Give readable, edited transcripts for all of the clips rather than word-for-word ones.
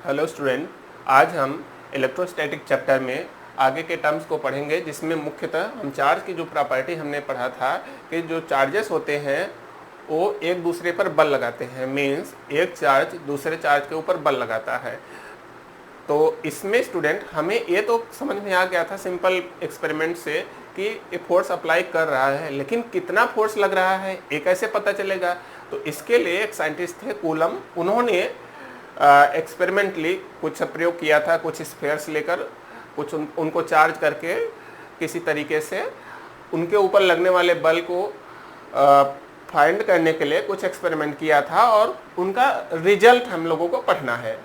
Hello student, आज हम electrostatic chapter में आगे के टर्म्स को पढ़ेंगे, जिसमें मुख्यतः हम चार्ज की जो प्रॉपर्टी हमने पढ़ा था कि जो चार्जेस होते हैं वो एक दूसरे पर बल लगाते हैं। मीन्स एक चार्ज दूसरे चार्ज के ऊपर बल लगाता है। तो इसमें स्टूडेंट हमें ये तो समझ में आ गया था सिंपल एक्सपेरिमेंट से कि ये फोर्स अप्लाई कर रहा है, लेकिन कितना फोर्स लग रहा है ये कैसे पता चलेगा। तो इसके लिए एक साइंटिस्ट थे कूलम, उन्होंने एक्सपेरिमेंटली कुछ प्रयोग किया था। कुछ स्फेयर्स लेकर कुछ उनको चार्ज करके किसी तरीके से उनके ऊपर लगने वाले बल को फाइंड करने के लिए कुछ एक्सपेरिमेंट किया था, और उनका रिजल्ट हम लोगों को पढ़ना है।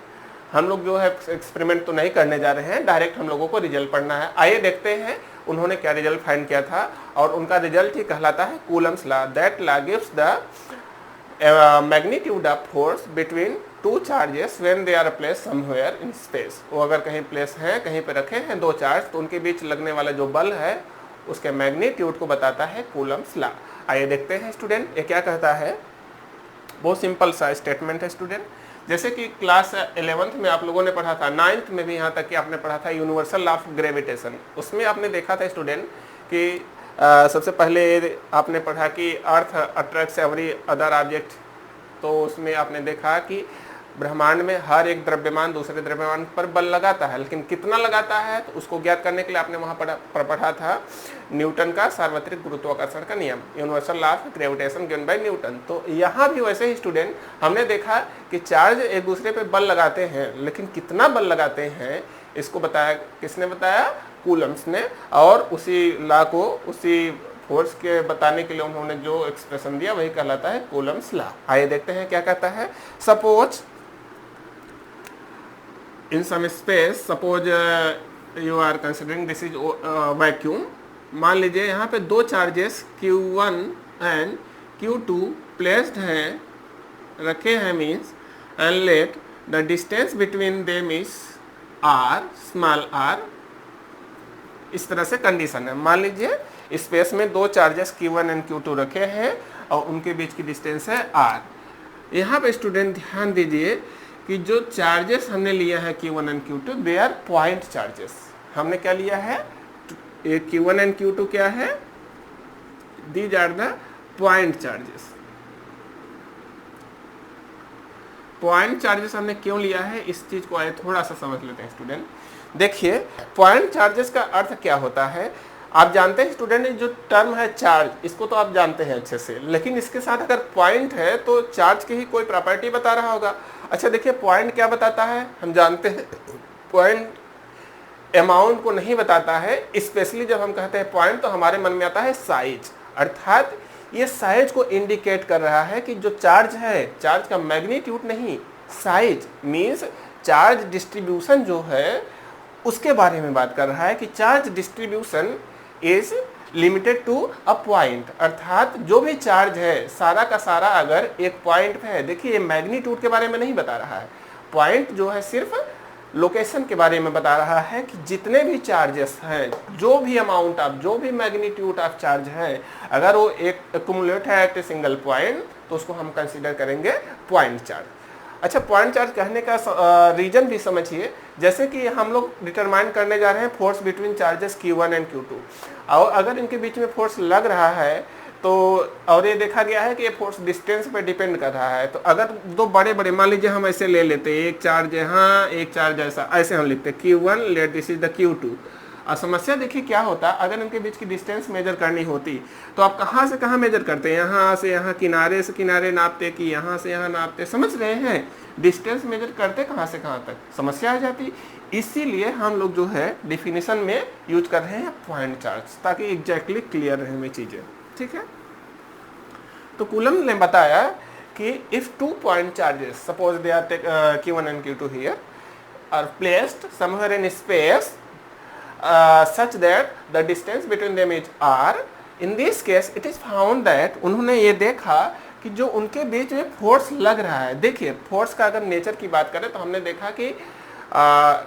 हम लोग जो है एक्सपेरिमेंट तो नहीं करने जा रहे हैं, डायरेक्ट हम लोगों को रिजल्ट पढ़ना है। आइए देखते हैं उन्होंने क्या रिजल्ट फाइंड किया था, और उनका रिजल्ट ही कहलाता है Coulomb's law. That law gives the magnitude of force between two charges when they are place somewhere in space. वो अगर कहीं प्लेस हैं, कहीं पे रखे हैं दो चार्ज, तो उनके बीच लगने वाला जो बल है उसके मैग्नीट्यूड को बताता है कूलम्स लॉ। आइए देखते हैं स्टूडेंट ये क्या कहता है। बहुत सिंपल सा स्टेटमेंट है स्टूडेंट। जैसे कि क्लास 11th में आप लोगों ने पढ़ा था, 9th में भी यहाँ तक कि आपने पढ़ा था यूनिवर्सल लॉ ऑफ ग्रेविटेशन। उसमें आपने देखा था स्टूडेंट कि सबसे पहले आपने पढ़ा कि अर्थ अट्रैक्ट्स एवरी अदर ऑब्जेक्ट। तो उसमें आपने देखा कि ब्रह्मांड में हर एक द्रव्यमान दूसरे द्रव्यमान पर बल लगाता है, लेकिन कितना लगाता है तो उसको ज्ञात करने के लिए आपने वहाँ पढ़ा था न्यूटन का सार्वत्रिक गुरुत्वाकर्षण का नियम, universal law of gravitation given by Newton. तो यहाँ भी वैसे ही स्टूडेंट हमने देखा कि चार्ज एक दूसरे पे बल लगाते हैं, लेकिन कितना बल लगाते हैं इसको बताया, किसने बताया? कूलम्स ने। और उसी लॉ को, उसी फोर्स के बताने के लिए उन्होंने जो एक्सप्रेशन दिया वही कहलाता है कूलम्स लॉ। आइए देखते हैं क्या कहता है। Suppose in some space, suppose you are considering this is vacuum। मान लीजिए यहाँ पे दो charges Q1 and Q2 placed हैं, रखे हैं means, and let the distance between them is r, small r। इस तरह से कंडीशन है। मान लीजिए स्पेस में दो चार्जेस Q1 एंड Q2 रखे हैं और उनके बीच की डिस्टेंस है r। यहाँ पे स्टूडेंट ध्यान दीजिए कि जो चार्जेस हमने लिया है Q1 and Q2 they are point charges. हमने क्या लिया है? Q1 एंड Q2 क्या है? These are the point charges. Point charges हमने क्यों लिया है, इस चीज को आए थोड़ा सा समझ लेते हैं स्टूडेंट। देखिए पॉइंट चार्जेस का अर्थ क्या होता है। आप जानते हैं स्टूडेंट, जो टर्म है चार्ज, इसको तो आप जानते हैं अच्छे से, लेकिन इसके साथ अगर पॉइंट है तो चार्ज की ही कोई प्रॉपर्टी बता रहा होगा। अच्छा देखिए पॉइंट क्या बताता है, हम जानते हैं पॉइंट अमाउंट को नहीं बताता है। स्पेशली जब हम कहते हैं पॉइंट तो हमारे मन में आता है साइज, अर्थात ये साइज को इंडिकेट कर रहा है कि जो चार्ज है, चार्ज का मैग्नीट्यूड नहीं, साइज मीन्स चार्ज डिस्ट्रीब्यूशन जो है उसके बारे में बात कर रहा है कि charge distribution is limited to a point. अर्थात जो भी चार्ज है सारा का सारा अगर एक पॉइंट पे है, देखिए मैग्नीट्यूड के बारे में नहीं बता रहा है, पॉइंट जो है सिर्फ लोकेशन के बारे में बता रहा है कि जितने भी चार्जेस हैं, जो भी अमाउंट ऑफ, जो भी मैग्नीट्यूड ऑफ चार्ज है, अगर वो एक एक्युमुलेट है एट ए सिंगल पॉइंट तो उसको हम कंसीडर करेंगे पॉइंट चार्ज। अच्छा पॉइंट चार्ज कहने का रीजन भी समझिए। जैसे कि हम लोग डिटरमाइन करने जा रहे हैं force between charges Q1 and Q2, और अगर इनके बीच में फोर्स लग रहा है तो, और ये देखा गया है कि ये फोर्स डिस्टेंस पे डिपेंड कर रहा है। तो अगर दो बड़े बड़े, मान लीजिए हम ऐसे ले लेते हैं, एक चार्ज यहाँ एक चार्ज ऐसा, ऐसे हम लिखते हैं Q1, let this is the Q2। और समस्या देखिए क्या होता, अगर इनके बीच की डिस्टेंस मेजर करनी होती तो आप कहाँ से कहाँ मेजर करते हैं, यहाँ से यहाँ, किनारे से किनारे नापते कि यहाँ से यहाँ नापते, समझ रहे हैं? डिस्टेंस मेजर करते कहाँ से कहाँ तक, समस्या आ जाती। इसीलिए हम लोग जो है डिफिनीशन में यूज कर रहे हैं पॉइंट चार्ज, ताकि एग्जैक्टली क्लियर रहे हमें चीजें, ठीक है। तो कूलम ने बताया कि if two point charges, suppose they are Q1 and Q2 here, are placed somewhere in space such that the distance between them is r, in this case it is found that, उन्होंने ये देखा कि जो उनके बीच में force लग रहा है, देखिए फोर्स का अगर नेचर की बात करें तो हमने देखा कि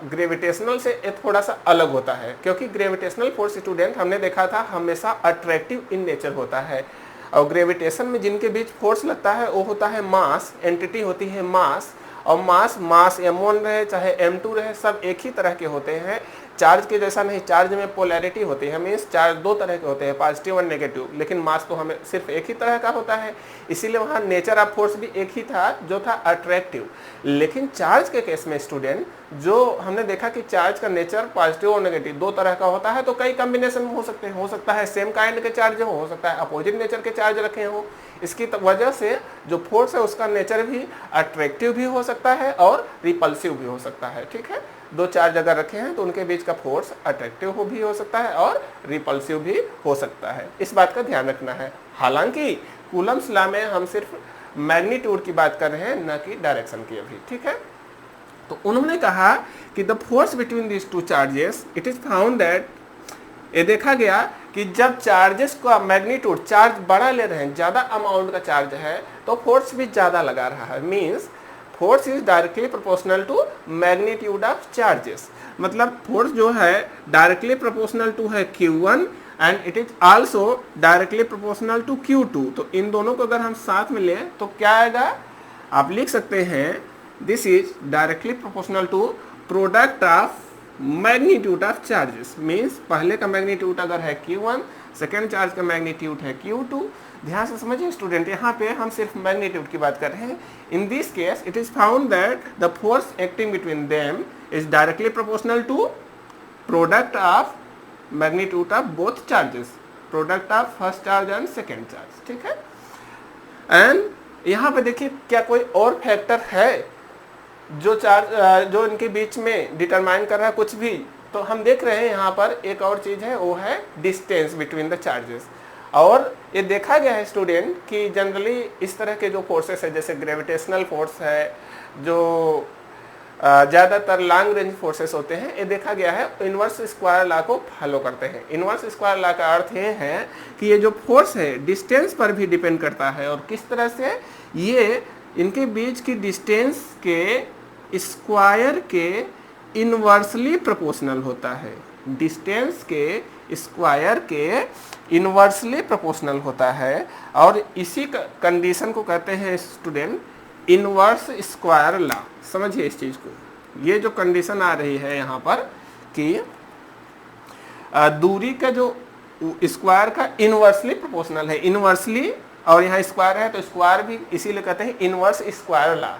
ग्रेविटेशनल से ये थोड़ा सा अलग होता है, क्योंकि ग्रेविटेशनल फोर्स स्टूडेंट हमने देखा था हमेशा अट्रैक्टिव इन नेचर होता है, और ग्रेविटेशन में जिनके बीच फोर्स लगता है वो होता है मास, एंटिटी होती है मास, और मास m1 रहे चाहे m2 रहे, सब एक ही तरह के होते हैं। चार्ज के जैसा नहीं, चार्ज में पोलैरिटी होती है, मीन्स चार्ज दो तरह के होते हैं, पॉजिटिव और नेगेटिव, लेकिन मास तो हमें सिर्फ एक ही तरह का होता है। इसीलिए वहाँ नेचर ऑफ फोर्स भी एक ही था, जो था अट्रैक्टिव। लेकिन चार्ज के केस में स्टूडेंट, जो हमने देखा कि चार्ज का नेचर पॉजिटिव और नेगेटिव दो तरह का होता है, तो कई कॉम्बिनेशन हो सकते हैं। हो सकता है सेम काइंड के चार्ज हो सकता है अपोजिट नेचर के चार्ज रखे हो। इसकी वजह से जो फोर्स है उसका नेचर भी अट्रैक्टिव भी हो सकता है और रिपल्सिव भी हो सकता है। ठीक है, दो चार्ज अगर रखे हैं तो उनके बीच का फोर्स अट्रैक्टिव भी हो सकता है और रिपल्सिव भी हो सकता है। इस बात का ध्यान रखना है। हालांकि कूलम्स लॉ में हम सिर्फ मैग्नीट्यूड की बात कर रहे हैं, न कि डायरेक्शन की अभी। ठीक है, तो उन्होंने कहा कि the force between these two charges, it is found that, ये देखा गया कि जब चार्जेस का मैग्नीट्यूड, चार्ज बड़ा ले रहे हैं, ज़्यादा अमाउंट का चार्ज है, तो फोर्स भी ज़्यादा लगा रहा है। Means force is directly proportional to magnitude of charges. मतलब फोर्स जो है डायरेक्टली प्रोपोर्शनल टू है Q1 and it is also directly proportional to Q2। तो इन दोनों को अगर हम साथ में लें तो क्या आएगा, आप लिख सकते हैं this is directly proportional to product of magnitude of charges. Means पहले का मैग्नीट्यूड अगर है Q1, सेकेंड चार्ज का मैग्नीट्यूड है Q2। ध्यान से समझिए स्टूडेंट, यहाँ पे हम सिर्फ मैग्नीट्यूड की बात कर रहे हैं। In this case it is found that the force acting between them is directly proportional to product of magnitude of both charges, product of first charge and second charge. ठीक है, एंड यहाँ पे देखिए क्या कोई और फैक्टर है जो चार्ज जो इनके बीच में डिटरमाइन कर रहा है कुछ भी। तो हम देख रहे हैं यहाँ पर एक और चीज़ है, वो है डिस्टेंस बिटवीन द चार्जेस। और ये देखा गया है स्टूडेंट कि जनरली इस तरह के जो फोर्सेस है, जैसे ग्रेविटेशनल फोर्स है, जो ज़्यादातर लॉन्ग रेंज फोर्सेस होते हैं, ये देखा गया है इनवर्स स्क्वायर लॉ को फॉलो करते हैं। इनवर्स स्क्वायर लॉ का अर्थ ये है कि ये जो फोर्स है डिस्टेंस पर भी डिपेंड करता है। और किस तरह से, ये इनके बीच की डिस्टेंस के स्क्वायर के इनवर्सली प्रोपोर्शनल होता है। डिस्टेंस के स्क्वायर के इनवर्सली प्रोपोर्शनल होता है, और इसी कंडीशन को कहते हैं स्टूडेंट इनवर्स स्क्वायर लॉ। समझिए इस चीज़ को, ये जो कंडीशन आ रही है यहाँ पर कि दूरी का जो स्क्वायर का इनवर्सली प्रोपोर्शनल है, इनवर्सली, और यहाँ स्क्वायर है तो स्क्वायर भी इसीलिए कहते हैं inverse square law.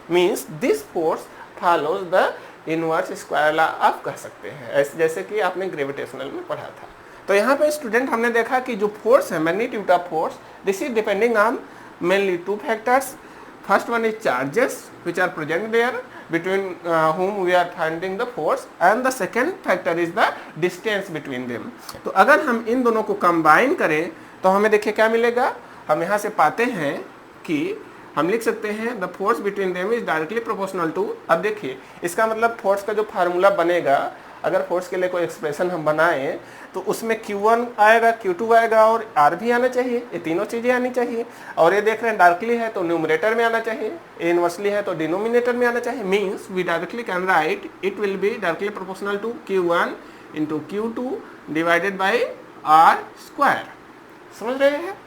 Means this force follows the inverse square law आप कह सकते हैं, ऐसे जैसे कि आपने ग्रेविटेशनल में पढ़ा था। तो यहाँ पे स्टूडेंट हमने देखा कि जो फोर्स है, magnitude of force, this is depending on mainly two factors. First one is charges which are present there between whom we are finding the force, and the second factor is the distance between them। तो अगर हम इन दोनों को combine करें तो हमें देखिए क्या मिलेगा। हम यहाँ से पाते हैं कि हम लिख सकते हैं the force between them is directly proportional to. अब देखिए इसका मतलब फोर्स का जो फार्मूला बनेगा, अगर फोर्स के लिए कोई एक्सप्रेशन हम बनाएं तो उसमें Q1 आएगा, Q2 आएगा और R भी आना चाहिए। ये तीनों चीज़ें आनी चाहिए। और ये देख रहे हैं डायरेक्टली है तो न्यूमरेटर में आना चाहिए, इनवर्सली है तो डिनोमिनेटर में आना चाहिए। Means we directly can write it will be directly proportional to Q1 into Q2 divided by R square. समझ रहे हैं,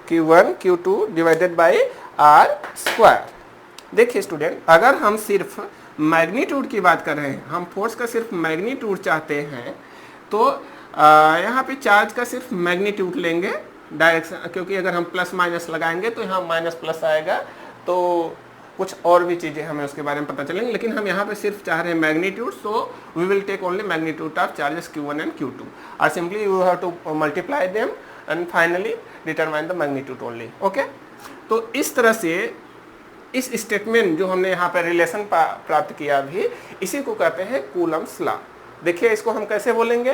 Q1 Q2 divided by R square. देखिए स्टूडेंट, अगर हम सिर्फ मैग्नीट्यूड की बात कर रहे हैं, हम फोर्स का सिर्फ मैग्नीट्यूड चाहते हैं, तो यहाँ पे चार्ज का सिर्फ मैग्नीट्यूड लेंगे डायरेक्शन, क्योंकि अगर हम प्लस माइनस लगाएंगे तो यहाँ माइनस प्लस आएगा, तो कुछ और भी चीज़ें हमें उसके बारे में पता चलेंगी। लेकिन हम यहाँ पे सिर्फ चाह रहे हैं magnitude, so we will take only magnitude of charges Q1 and Q2 और simply you have to multiply them and finally determine the magnitude only. Okay, तो इस तरह से इस स्टेटमेंट जो हमने यहाँ पर रिलेशन प्राप्त किया अभी, इसी को कहते हैं कूलम्स लॉ। देखिए इसको हम कैसे बोलेंगे,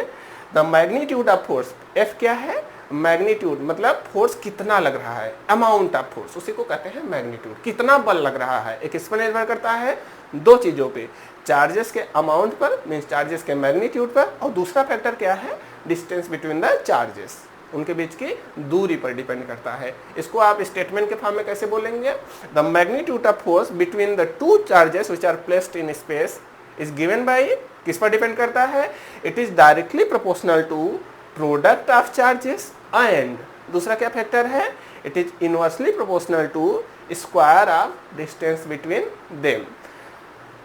the magnitude of force, F क्या है, मैग्नीट्यूड मतलब फोर्स कितना लग रहा है, अमाउंट ऑफ फोर्स, उसी को कहते हैं मैग्नीट्यूड। कितना बल लग रहा है, एक इस पर निर्भर करता है दो चीज़ों पे, चार्जेस के अमाउंट पर मीन्स चार्जेस के मैग्नीट्यूड पर, और दूसरा फैक्टर क्या है, डिस्टेंस बिटवीन द चार्जेस, उनके बीच की दूरी पर डिपेंड करता है। इसको आप स्टेटमेंट के फॉर्म में कैसे बोलेंगे, the magnitude of force between the two charges which are placed in space is given by, किस पर डिपेंड करता है, it is directly proportional to product of charges, and दूसरा क्या फैक्टर है, it is inversely proportional to square of distance between them.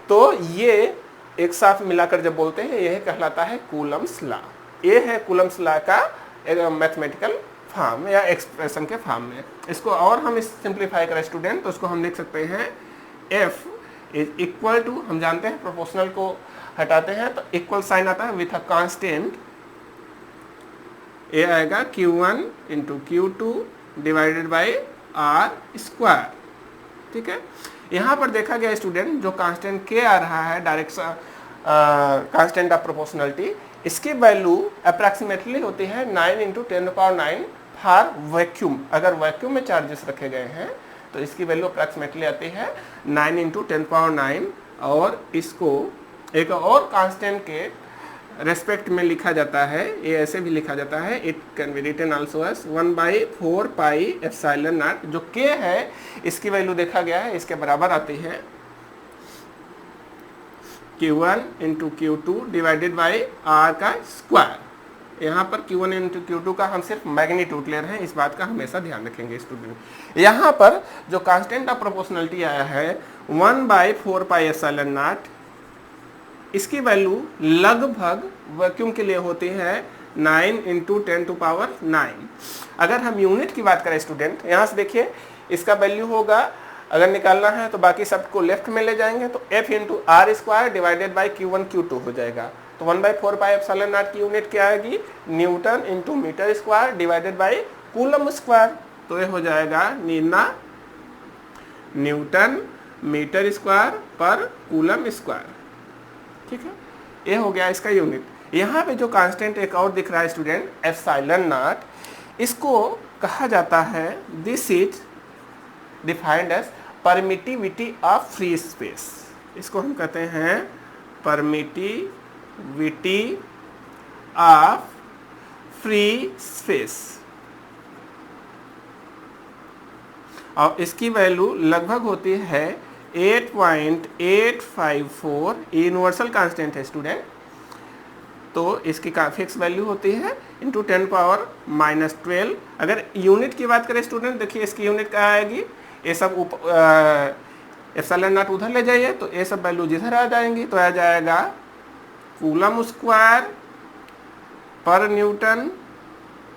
तो ये एक साथ मिलाकर जब बोलते हैं यह कहलाता है कूलम्स लॉ। ये है कूलम्स लॉ का एक मैथमेटिकल फॉर्म या एक्सप्रेशन के फॉर्म में। इसको और हम सिंप्लीफाई करें स्टूडेंट तो उसको हम लिख सकते हैं F इज इक्वल टू, हम जानते हैं प्रोपोर्शनल को हटाते हैं तो इक्वल साइन आता है विथ अ कांस्टेंट, ये आएगा Q1 into Q2 divided by R square. ठीक है, यहाँ पर देखा गया स्टूडेंट जो कांस्टेंट K आ रहा है डायरेक्शन कांस्टेंट ऑफ प्रोपोर्शनलिटी, इसकी वैल्यू अप्रॉक्सीमेटली होती है 9 इंटू 10⁹ फॉर वैक्यूम। अगर वैक्यूम में चार्जेस रखे गए हैं तो इसकी वैल्यू अप्रॉक्सीमेटली आती है 9 इंटू 10⁹, और इसको एक और कांस्टेंट के रेस्पेक्ट में लिखा जाता है, ये ऐसे भी लिखा जाता है, it can be written also as 1/4 pi epsilon naught. जो K है इसकी वैल्यू देखा गया है इसके बराबर आती है Q1 into Q2 divided by R का स्क्वायर। यहाँ पर Q1 इंटू Q2 का हम सिर्फ मैग्नीट्यूड ले रहे हैं, इस बात का हमेशा ध्यान रखेंगे स्टूडेंट। यहाँ पर जो कांस्टेंट ऑफ प्रोपोर्शनलिटी आया है 1/4 पाई एप्सिलॉन नॉट, इसकी वैल्यू लगभग वैक्यूम के लिए होती है 9 इंटू 10⁹। अगर हम यूनिट की बात करें स्टूडेंट, यहाँ से देखिए इसका वैल्यू होगा, अगर निकालना है तो बाकी सब को लेफ्ट में ले जाएंगे तो F into R square divided by Q1 Q2 हो जाएगा। तो 1/4 पाई एप्सिलॉन नॉट की यूनिट क्या आएगी, newton into metre square divided by coulomb square. तो ये हो जाएगा न्यूटन मीटर स्क्वायर पर कूलम स्क्वायर। ठीक है, ये हो गया इसका यूनिट। यहाँ पे जो कांस्टेंट एक और दिख रहा है स्टूडेंट एप्सिलॉन नॉट, इसको कहा जाता है, this is defined as permittivity of free space. इसको हम कहते हैं परमिटिविटी ऑफ फ्री स्पेस, और इसकी वैल्यू लगभग होती है 8.854। यूनिवर्सल कांस्टेंट है स्टूडेंट, तो इसकी का फिक्स वैल्यू होती है इंटू 10⁻⁻12। अगर यूनिट की बात करें स्टूडेंट, देखिए इसकी यूनिट क्या आएगी, ये सब एप्सिलॉन नॉट उधर ले जाइए तो ये सब वैल्यू जिधर आ जाएंगी तो आ जाएगा कूलम स्क्वायर पर न्यूटन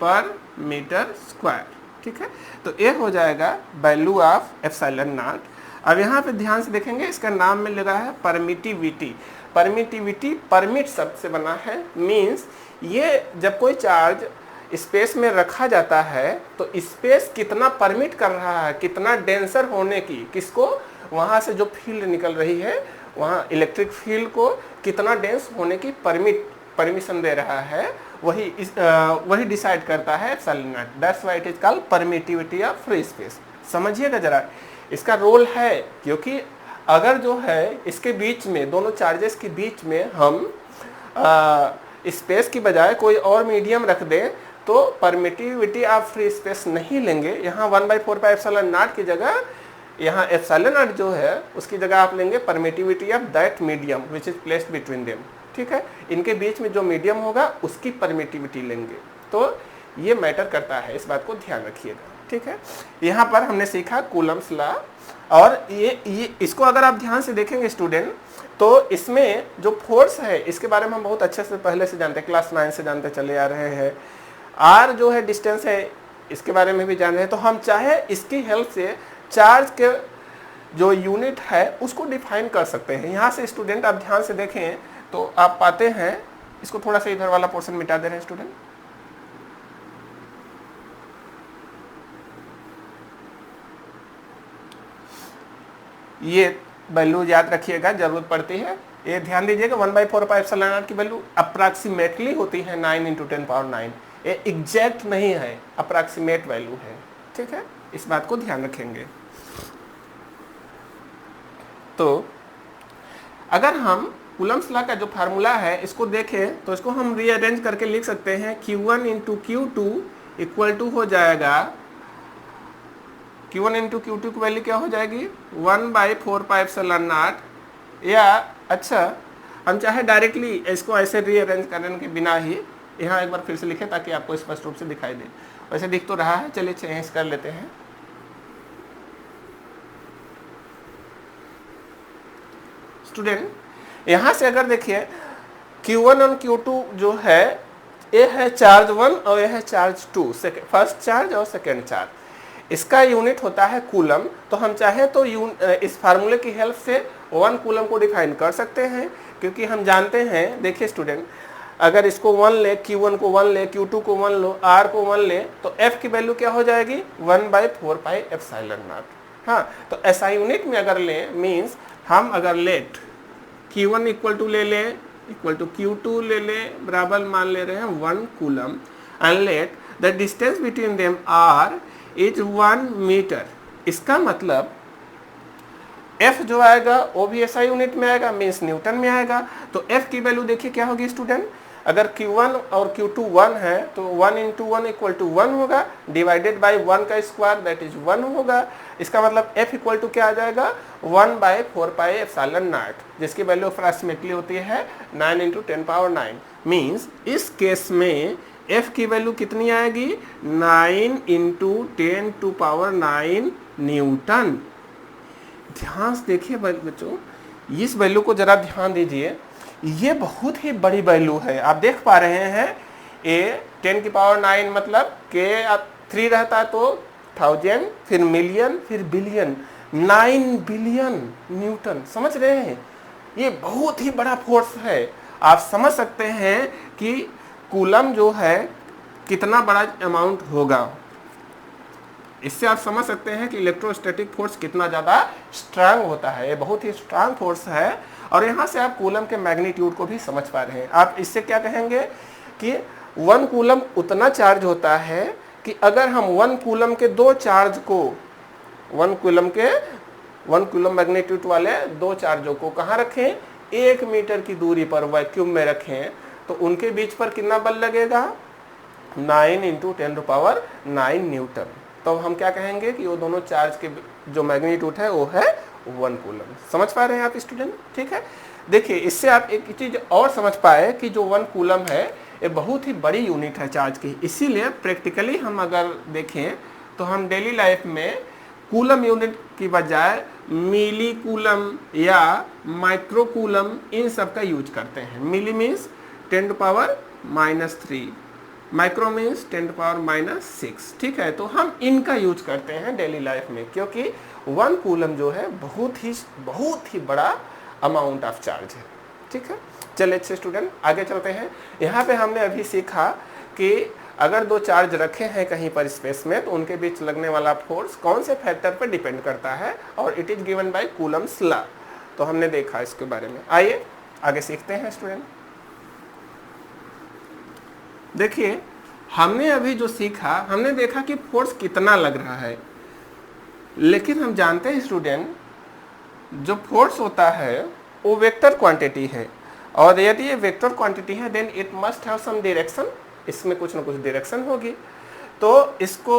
पर मीटर स्क्वायर। ठीक है, तो ये हो जाएगा वैल्यू ऑफ एप्सिलॉन नॉट। अब यहाँ पे ध्यान से देखेंगे, इसका नाम में लगा है परमिटिविटी। परमिटिविटी परमिट शब्द से बना है, मीन्स ये जब कोई चार्ज स्पेस में रखा जाता है तो स्पेस कितना परमिट कर रहा है, कितना डेंसर होने की, किसको, वहाँ से जो फील्ड निकल रही है वहाँ इलेक्ट्रिक फील्ड को कितना डेंस होने की परमिशन दे रहा है, वही डिसाइड करता है epsilon not. That's why it is called permittivity of free space. समझिएगा जरा, इसका रोल है, क्योंकि अगर जो है इसके बीच में, दोनों चार्जेस के बीच में हम स्पेस की बजाय कोई और मीडियम रख दें तो परमिटिविटी ऑफ फ्री स्पेस नहीं लेंगे। यहाँ 1/4 पाई एप्सिलॉन नॉट की जगह यहाँ एप्सिलॉन नॉट जो है उसकी जगह आप लेंगे permittivity of that medium which is placed between them. ठीक है, इनके बीच में जो मीडियम होगा उसकी परमिटिविटी लेंगे। तो ये मैटर करता है, इस बात को ध्यान रखिएगा। ठीक है, यहाँ पर हमने सीखा कूलम्स लॉ, और ये इसको अगर आप ध्यान से देखेंगे स्टूडेंट तो इसमें जो फोर्स है इसके बारे में हम बहुत अच्छे से पहले से जानते हैं, क्लास 9 से जानते चले आ रहे हैं। आर जो है डिस्टेंस है, इसके बारे में भी जान रहे हैं। तो हम चाहे इसकी हेल्प से चार्ज के जो यूनिट है उसको डिफाइन कर सकते हैं। यहाँ से स्टूडेंट आप ध्यान से देखें तो आप पाते हैं, इसको थोड़ा सा इधर वाला पोर्शन मिटा दे रहे हैं स्टूडेंट। ये वैल्यू याद रखिएगा, जरूरत पड़ती है। ये ध्यान दीजिएगा 1/4 पाई एप्सिलॉन नॉट की वैल्यू अप्रॉक्सीमेटली होती है 9 इंटू 10⁹। ये एग्जैक्ट नहीं है, अप्रॉक्सीमेट वैल्यू है। ठीक है, इस बात को ध्यान रखेंगे। तो अगर हम कूलम्स लॉ का जो फार्मूला है इसको देखें तो इसको हम रीअरेंज करके लिख सकते हैं Q1 into Q2 equal to हो जाएगा, Q1 इंटू Q2 की वैल्यू क्या हो जाएगी 1/4 पाई एप्सिलॉन नॉट। या अच्छा, हम चाहे डायरेक्टली इसको ऐसे रीअरेंज करने के बिना ही यहाँ एक बार फिर से लिखें ताकि आपको स्पष्ट रूप से दिखाई दे। वैसे दिख तो रहा है, चलिए चेंज कर लेते हैं। स्टूडेंट यहाँ से अगर देखिए Q1 और Q2 जो है ये है चार्ज 1 और ये है चार्ज 2, फर्स्ट चार्ज और सेकेंड चार्ज। इसका यूनिट होता है कूलम। तो हम चाहे तो इस फार्मूले की हेल्प से 1 कूलम को डिफाइन कर सकते हैं, क्योंकि हम जानते हैं, देखिए स्टूडेंट, अगर इसको 1 ले, Q1 को 1 ले, Q2 को 1 लो, R को 1 ले, तो F की वैल्यू क्या हो जाएगी 1/4 पाई एप्सिलॉन नॉट। हाँ, तो ऐसा यूनिट में अगर लें, मीन्स हम अगर लेट Q1 इक्वल टू ले लें इक्वल टू Q2 ले लें, बराबर मान ले रहे हैं 1 coulomb, and let the distance between them R is 1 metre. इसका मतलब F जो आएगा वो भी ऐसा यूनिट में आएगा, मीन्स न्यूटन में आएगा। तो F की वैल्यू देखिए क्या होगी स्टूडेंट, अगर Q1 और Q2 1 है तो 1 × 1 इक्वल टू 1 होगा, डिवाइडेड बाई 1 का स्क्वायर दैट इज 1 होगा। इसका मतलब F इक्वल टू क्या आ जाएगा 1/4 पाई एप्सिलॉन नॉट, जिसकी वैल्यू अप्रॉक्सीमेटली होती है 9 × 10⁹। मीन्स इस केस में F की वैल्यू कितनी आएगी 9 × 10⁹ न्यूटन। ध्यान से देखिए बच्चों, इस वैल्यू को जरा ध्यान दीजिए, ये बहुत ही बड़ी वैल्यू है। आप देख पा रहे हैं ये 10⁹ मतलब के 3 रहता तो 1000, फिर मिलियन, फिर बिलियन, 9 बिलियन न्यूटन। समझ रहे हैं, ये बहुत ही बड़ा फोर्स है। आप समझ सकते हैं कि कूलम जो है कितना बड़ा अमाउंट होगा। इससे आप समझ सकते हैं कि इलेक्ट्रोस्टैटिक फोर्स कितना ज़्यादा स्ट्रांग होता है। ये बहुत ही स्ट्रांग फोर्स है। और यहाँ से आप कूलम के मैग्नीट्यूड को भी समझ पा रहे हैं। आप इससे क्या कहेंगे कि 1 कूलम उतना चार्ज होता है कि अगर हम 1 कूलम के 2 चार्ज को 1 कूलम मैग्नीट्यूड वाले 2 चार्जों को कहाँ रखें, 1 मीटर की दूरी पर वैक्यूम में रखें, तो उनके बीच पर कितना बल लगेगा 9 × 10⁹ न्यूटन। तो हम क्या कहेंगे कि वो दोनों चार्ज के जो मैग्नीट्यूड है वो है 1 कूलम। समझ पा रहे हैं आप स्टूडेंट, ठीक है। देखिए इससे आप एक चीज और समझ पाए कि जो 1 कूलम है ये बहुत ही बड़ी यूनिट है चार्ज की। इसीलिए प्रैक्टिकली हम अगर देखें तो हम डेली लाइफ में कूलम यूनिट की बजाय मिली कूलम या माइक्रो कूलम इन सब का यूज करते हैं। मिली मीन्स 10⁻³ माइक्रो मीन्स 10⁻⁻⁶, ठीक है। तो हम इनका यूज करते हैं डेली लाइफ में, क्योंकि 1 कूलम जो है बहुत ही बड़ा अमाउंट ऑफ चार्ज है, ठीक है। चलिए अच्छे स्टूडेंट आगे चलते हैं। यहाँ पे हमने अभी सीखा कि अगर 2 चार्ज रखे हैं कहीं पर स्पेस में तो उनके बीच लगने वाला फोर्स कौन से फैक्टर पर डिपेंड करता है, और it is given bye Coulomb's law. तो हमने देखा इसके बारे में। आइए आगे सीखते हैं स्टूडेंट। देखिए हमने अभी जो सीखा, हमने देखा कि फोर्स कितना लग रहा है, लेकिन हम जानते हैं स्टूडेंट जो फोर्स होता है वो वेक्टर क्वांटिटी है, और यदि ये वेक्टर क्वांटिटी है then it must have some direction. इसमें कुछ ना कुछ डायरेक्शन होगी। तो इसको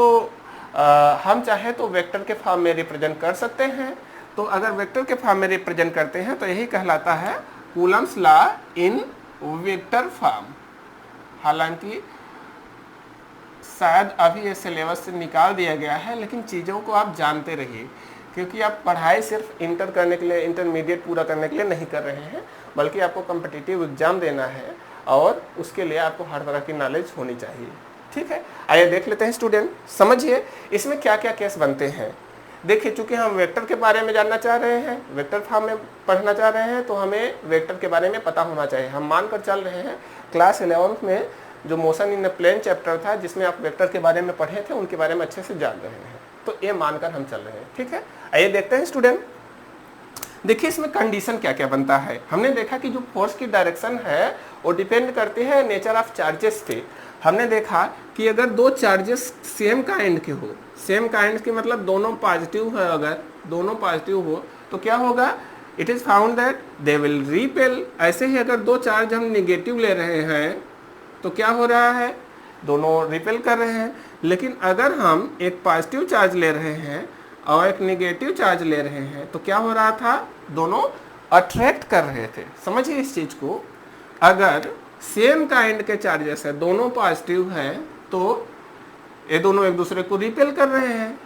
हम चाहे तो वेक्टर के फॉर्म में रिप्रेजेंट कर सकते हैं। तो अगर वेक्टर के फॉर्म में रिप्रेजेंट करते हैं तो यही कहलाता है Coulomb's law in vector form. हालांकि शायद अभी ये सिलेबस से निकाल दिया गया है, लेकिन चीज़ों को आप जानते रहिए, क्योंकि आप पढ़ाई सिर्फ इंटर करने के लिए, इंटरमीडिएट पूरा करने के लिए नहीं कर रहे हैं, बल्कि आपको कॉम्पिटिटिव एग्जाम देना है और उसके लिए आपको हर तरह की नॉलेज होनी चाहिए, ठीक है। आइए देख लेते हैं स्टूडेंट, समझिए इसमें क्या क्या केस बनते हैं। देखिए चूंकि हम वेक्टर के बारे में जानना चाह रहे हैं, वेक्टर फॉर्म में पढ़ना चाह रहे हैं, तो हमें वेक्टर के बारे में पता होना चाहिए। हम मानकर चल रहे हैं क्लास 11th में जो मोशन इन प्लेन चैप्टर था जिसमें आप वेक्टर के बारे में पढ़े थे, उनके बारे में अच्छे से जान रहे हैं, तो ये मानकर हम चल रहे हैं, ठीक है। आइए देखते हैं स्टूडेंट। देखिए इसमें कंडीशन क्या क्या बनता है। हमने देखा कि जो फोर्स की डायरेक्शन है वो डिपेंड करती है नेचर ऑफ चार्जेस पे। हमने देखा कि अगर 2 चार्जेस सेम काइंड के हो, सेम काइंड के मतलब दोनों पॉजिटिव है, अगर दोनों पॉजिटिव हो तो क्या होगा, it is found that they will repel. ऐसे ही अगर 2 चार्ज हम निगेटिव ले रहे हैं तो क्या हो रहा है, दोनों रिपेल कर रहे हैं। लेकिन अगर हम एक पॉजिटिव चार्ज ले रहे हैं और एक नेगेटिव चार्ज ले रहे हैं तो क्या हो रहा था, दोनों अट्रैक्ट कर रहे थे। समझिए इस चीज को, अगर सेम काइंड के चार्जेस है, दोनों पॉजिटिव है, तो ये दोनों एक दूसरे को रिपेल कर रहे हैं।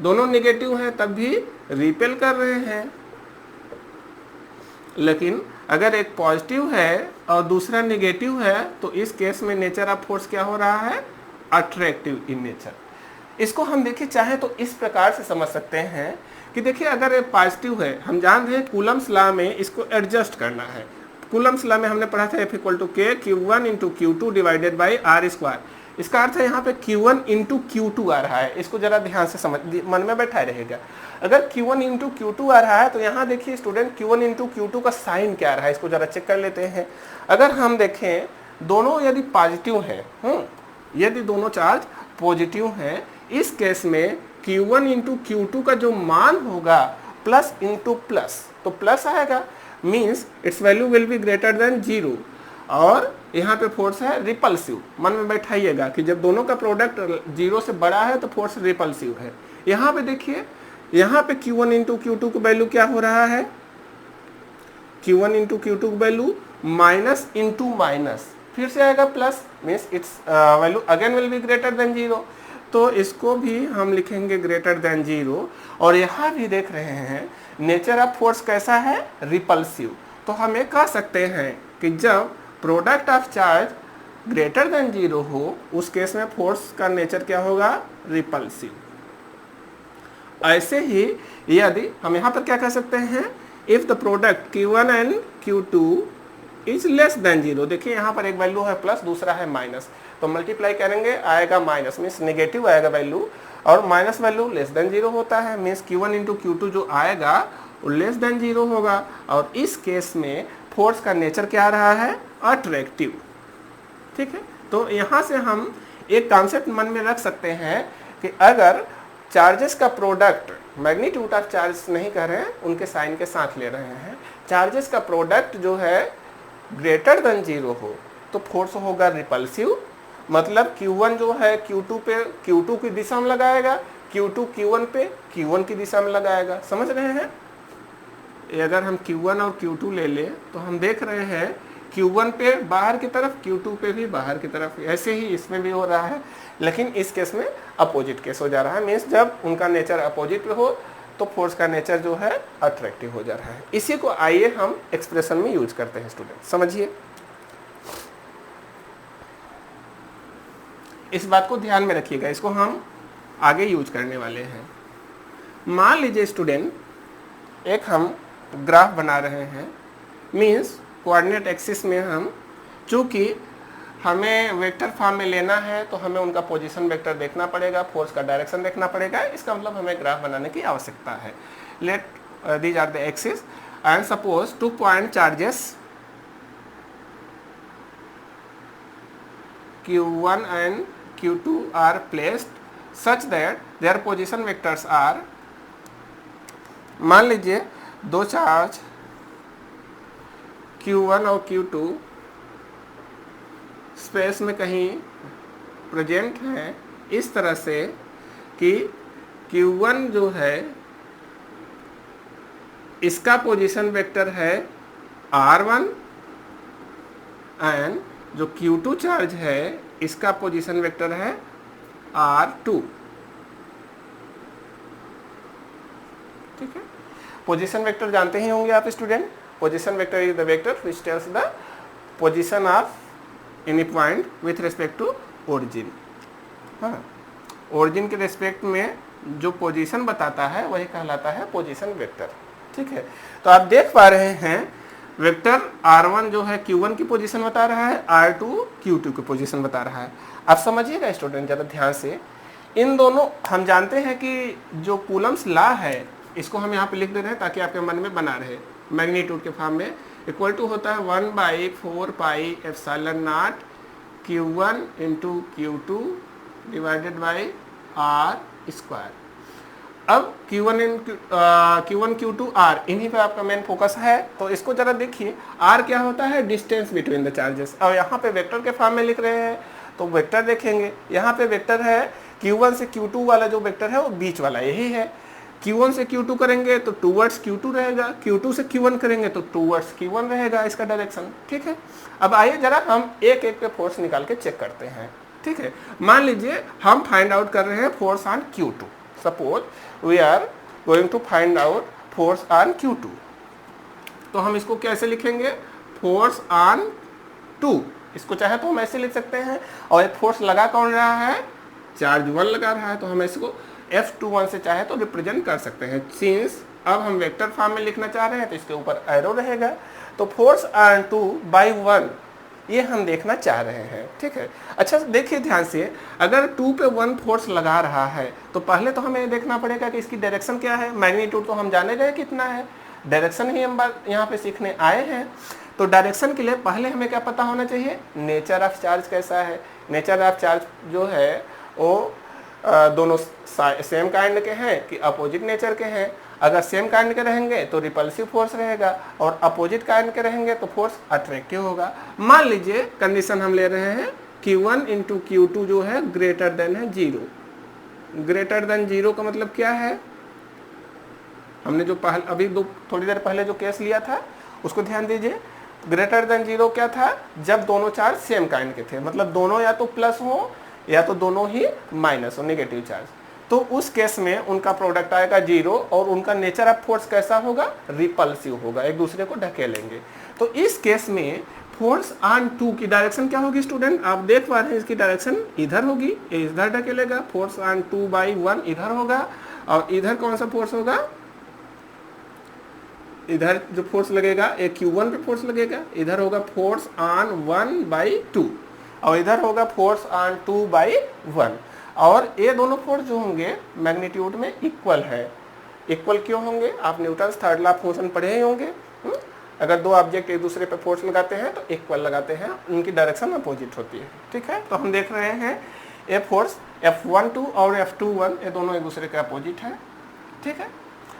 दोनों नेगेटिव है तब भी रिपेल कर रहे हैं। लेकिन अगर एक पॉजिटिव है और दूसरा नेगेटिव है तो इस केस में नेचर ऑफ फोर्स क्या हो रहा है, अट्रैक्टिव इन नेचर। इसको हम देखिए चाहे तो इस प्रकार से समझ सकते हैं कि देखिए अगर एक पॉजिटिव है, हम जान रहे हैं कूलम्स लॉ में इसको एडजस्ट करना है। कूलम्स लॉ में हमने पढ़ा था F equal to K Q1 into Q2 divided by R square. इसका अर्थ है यहाँ पे Q1 इंटू Q2 आ रहा है, इसको जरा ध्यान से समझ मन में बैठा रहेगा। अगर Q1 इंटू Q2 आ रहा है तो यहाँ देखिए स्टूडेंट Q1 इंटू Q2 का साइन क्या आ रहा है, इसको जरा चेक कर लेते हैं। अगर हम देखें दोनों यदि पॉजिटिव है, यदि दोनों चार्ज पॉजिटिव हैं, इस केस में Q1 इंटू Q2 का जो मान होगा प्लस इंटू प्लस, तो प्लस आएगा, means it's value will be greater than 0। और यहाँ पे फोर्स है रिपल्सिव। मन में बैठाइएगा कि जब दोनों का प्रोडक्ट 0 से बड़ा है तो फोर्स रिपल्सिव है। यहाँ पे देखिए, यहाँ पे Q1 इंटू Q2 का वैल्यू क्या हो रहा है, Q1 इंटू Q2 का वैल्यू माइनस इंटू माइनस, फिर से आएगा plus, means it's value again will be greater than 0। तो इसको भी हम लिखेंगे ग्रेटर देन 0। और यहाँ भी देख रहे हैं नेचर ऑफ फोर्स कैसा है, रिपल्सिव। तो हम ये कह सकते हैं कि जब product of charge greater than 0 हो उस केस में फोर्स का नेचर क्या होगा, रिपल्सिव। ऐसे ही यदि हम यहाँ पर क्या कह सकते हैं, if the product Q1 and Q2 is less than 0, देखिए यहाँ पर एक वैल्यू है प्लस, दूसरा है माइनस, तो मल्टीप्लाई करेंगे आएगा माइनस, मीन्स नेगेटिव आएगा वैल्यू, और माइनस वैल्यू लेस देन 0 होता है, मीन्स Q1 इंटू Q2 जो आएगा वो लेस देन 0 होगा। और इस केस में फोर्स का नेचर क्या आ रहा है, अट्रैक्टिव। ठीक है, तो यहाँ से हम एक कॉन्सेप्ट मन में रख सकते हैं कि अगर चार्जेस का प्रोडक्ट, मैग्नीट्यूड ऑफ चार्ज नहीं कह रहे हैं, उनके साइन के साथ ले रहे हैं, चार्जेस का प्रोडक्ट जो है ग्रेटर देन 0 हो तो फोर्स होगा रिपल्सिव। मतलब Q1 जो है Q2 पे Q2 की दिशा में लगाएगा, Q2 Q1 पे Q1 की दिशा में लगाएगा। समझ रहे हैं, अगर हम Q1 और Q2 ले ले तो हम देख रहे हैं Q1 पे बाहर की तरफ, Q2 पे भी बाहर की तरफ, ऐसे ही इसमें भी हो रहा है, लेकिन इस केस में अपोजिट केस हो जा रहा है। मीन्स जब उनका नेचर अपोजिट पे हो तो फोर्स का नेचर जो है अट्रैक्टिव हो जा रहा है। इसी को आइए हम एक्सप्रेशन में यूज करते हैं स्टूडेंट, समझिए। इस बात को ध्यान में रखिएगा, इसको हम आगे यूज करने वाले हैं। मान लीजिए स्टूडेंट, एक हम ग्राफ बना रहे हैं, मीन्स कोऑर्डिनेट एक्सिस में हम, चूंकि हमें वेक्टर फॉर्म में लेना है तो हमें उनका पोजीशन वेक्टर देखना पड़ेगा, फोर्स का डायरेक्शन देखना पड़ेगा, इसका मतलब हमें ग्राफ बनाने की आवश्यकता है। Let these are the axis and suppose 2 point charges Q1 and Q2 are placed such that their position vectors are, मान लीजिए दो चार्ज Q1 और Q2 स्पेस में कहीं प्रेजेंट है इस तरह से कि Q1 जो है इसका पोजीशन वेक्टर है R1 एंड जो Q2 चार्ज है इसका पोजीशन वेक्टर है R2। ठीक है, पोजीशन वेक्टर जानते ही होंगे आप student. Position vector is the vector which tells the position of any point with respect to origin. हाँ, ओरिजिन के रिस्पेक्ट में जो पोजीशन बताता है वही कहलाता है पोजीशन वेक्टर। ठीक है, तो आप देख पा रहे हैं वेक्टर R1 जो है Q1 की पोजीशन बता रहा है, R2 Q2 की पोजीशन बता रहा है। आप समझिएगा स्टूडेंट ज़्यादा ध्यान से, इन दोनों हम जानते हैं कि जो कूलम्स लॉ है इसको हम यहाँ पे लिख दे रहे हैं ताकि आपके मन में बना रहे, मैग्नीट्यूड के फॉर्म में, इक्वल टू होता है 1/4 pi epsilon not Q1 into Q2 divided by R square. अब Q1 Q2 R, इन्हीं पे आपका मेन फोकस है, तो इसको जरा देखिए। R क्या होता है, डिस्टेंस बिटवीन द चार्जेस। और यहाँ पे वेक्टर के फॉर्म में लिख रहे हैं तो वेक्टर देखेंगे, यहाँ पे वेक्टर है Q1 से Q2 वाला जो वेक्टर है वो बीच वाला यही है। Q1 से Q2 करेंगे तो टूवर्ड्स Q2 रहेगा, Q2 से Q1 करेंगे तो टूवर्ड्स Q1 रहेगा इसका डायरेक्शन। ठीक है, अब आइए जरा हम एक एक पे फोर्स निकाल के चेक करते हैं। ठीक है, मान लीजिए हम फाइंड आउट कर रहे हैं force on Q2। Suppose we are going to find out force on Q2। तो हम इसको कैसे लिखेंगे, फोर्स ऑन 2, इसको चाहे तो हम ऐसे लिख सकते हैं। और एक फोर्स लगा कौन रहा है, चार्ज 1 लगा रहा है, तो हम इसको F21 से चाहे तो रिप्रेजेंट कर सकते हैं। सिंस अब हम वेक्टर फॉर्म में लिखना चाह रहे हैं तो इसके ऊपर एरो रहेगा, तो फोर्स ऑन 2 बाई 1 ये हम देखना चाह रहे हैं, ठीक है। अच्छा देखिए ध्यान से, अगर 2 पे 1 फोर्स लगा रहा है तो पहले तो हमें देखना पड़ेगा कि इसकी डायरेक्शन क्या है। मैग्नीट्यूड तो हम जाने गए कितना है, डायरेक्शन ही हम बात यहाँ पे सीखने आए हैं। तो डायरेक्शन के लिए पहले हमें क्या पता होना चाहिए, नेचर ऑफ चार्ज कैसा है। नेचर ऑफ चार्ज जो है वो दोनों सेम काइंड के हैं कि अपोजिट नेचर के हैं। अगर सेम काइंड के रहेंगे तो रिपल्सिव फोर्स रहेगा, और अपोजिट काइंड के रहेंगे तो फोर्स अट्रैक्टिव होगा। मान लीजिए कंडीशन हम ले रहे हैं Q1 इंटू Q2 जो है ग्रेटर देन है 0। ग्रेटर देन 0 का मतलब क्या है, हमने जो अभी थोड़ी देर पहले जो केस लिया था उसको ध्यान दीजिए। ग्रेटर देन 0 क्या था, जब दोनों चार्ज सेम काइंड के थे, मतलब दोनों या तो प्लस हो या तो दोनों ही माइनस हो, नेगेटिव चार्ज। तो उस केस में उनका प्रोडक्ट आएगा 0 और उनका नेचर ऑफ फोर्स कैसा होगा, रिपल्सिव होगा, एक दूसरे को ढकेलेंगे। तो इस केस में फोर्स ऑन 2 की डायरेक्शन क्या होगी स्टूडेंट, आप देख पा रहे हैं इसकी डायरेक्शन इधर होगी, इधर ढकेलेगा। फोर्स ऑन 2 बाई 1 इधर होगा, और इधर कौन सा फोर्स होगा, इधर जो फोर्स लगेगा एक Q1 पे फोर्स लगेगा, इधर होगा फोर्स ऑन 1 बाई 2, और इधर होगा फोर्स ऑन 2 बाई 1। और ये दोनों फोर्स जो होंगे मैग्नीट्यूड में इक्वल है। इक्वल क्यों होंगे, आप Newton third law of motion पढ़े ही होंगे। अगर दो ऑब्जेक्ट एक दूसरे पे फोर्स लगाते हैं तो इक्वल लगाते हैं, उनकी डायरेक्शन अपोजिट होती है, ठीक है। तो हम देख रहे हैं ये फोर्स F12 और F21 ये दोनों एक दूसरे के अपोजिट है, ठीक है।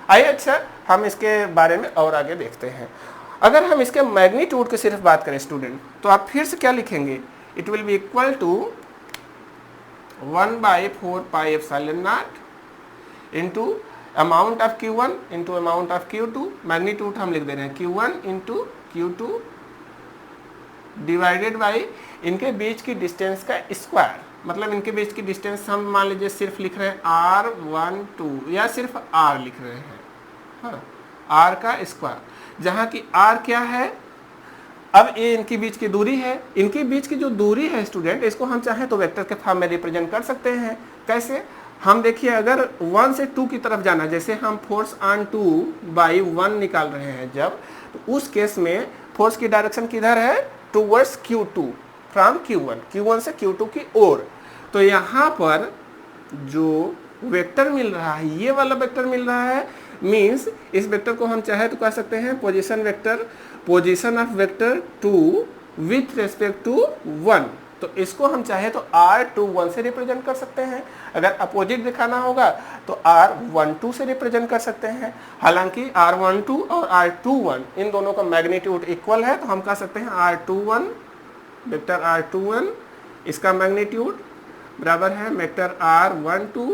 आइए अच्छा हम इसके बारे में और आगे देखते हैं। अगर हम इसके मैग्नीट्यूड की सिर्फ बात करें स्टूडेंट, तो आप फिर से क्या लिखेंगे, it will be equal to 1/4 pi epsilon naught into amount of Q1 into amount of Q2। Magnitude हम लिख दे रहे हैं Q1 into Q2 divided by इनके बीच की डिस्टेंस का स्क्वायर। मतलब इनके बीच की डिस्टेंस हम मान लीजिए सिर्फ लिख रहे हैं R12 या सिर्फ R लिख रहे हैं, हाँ, R का स्क्वायर, जहाँ की R क्या है, अब ये इनके बीच की दूरी है। इनके बीच की जो दूरी है स्टूडेंट, इसको हम चाहें तो वेक्टर के फॉर्म में रिप्रेजेंट कर सकते हैं। कैसे, हम देखिए अगर 1 से 2 की तरफ जाना, जैसे हम फोर्स ऑन 2 बाई 1 निकाल रहे हैं जब, तो उस केस में फोर्स की डायरेक्शन किधर है, towards Q2 from Q1, Q1 से Q2 की ओर। तो यहाँ पर जो वेक्टर मिल रहा है, ये वाला वेक्टर मिल रहा है, मीन्स इस वेक्टर को हम चाहे तो कह सकते हैं position vector, position of vector 2 with respect to 1। तो इसको हम चाहे तो R21 से रिप्रेजेंट कर सकते हैं। अगर अपोजिट दिखाना होगा तो R12 से रिप्रेजेंट कर सकते हैं। हालांकि R12 और R21 इन दोनों का मैग्नीट्यूड इक्वल है, तो हम कह सकते हैं R21 वेक्टर R21 इसका मैग्नीट्यूड बराबर है वेक्टर R12,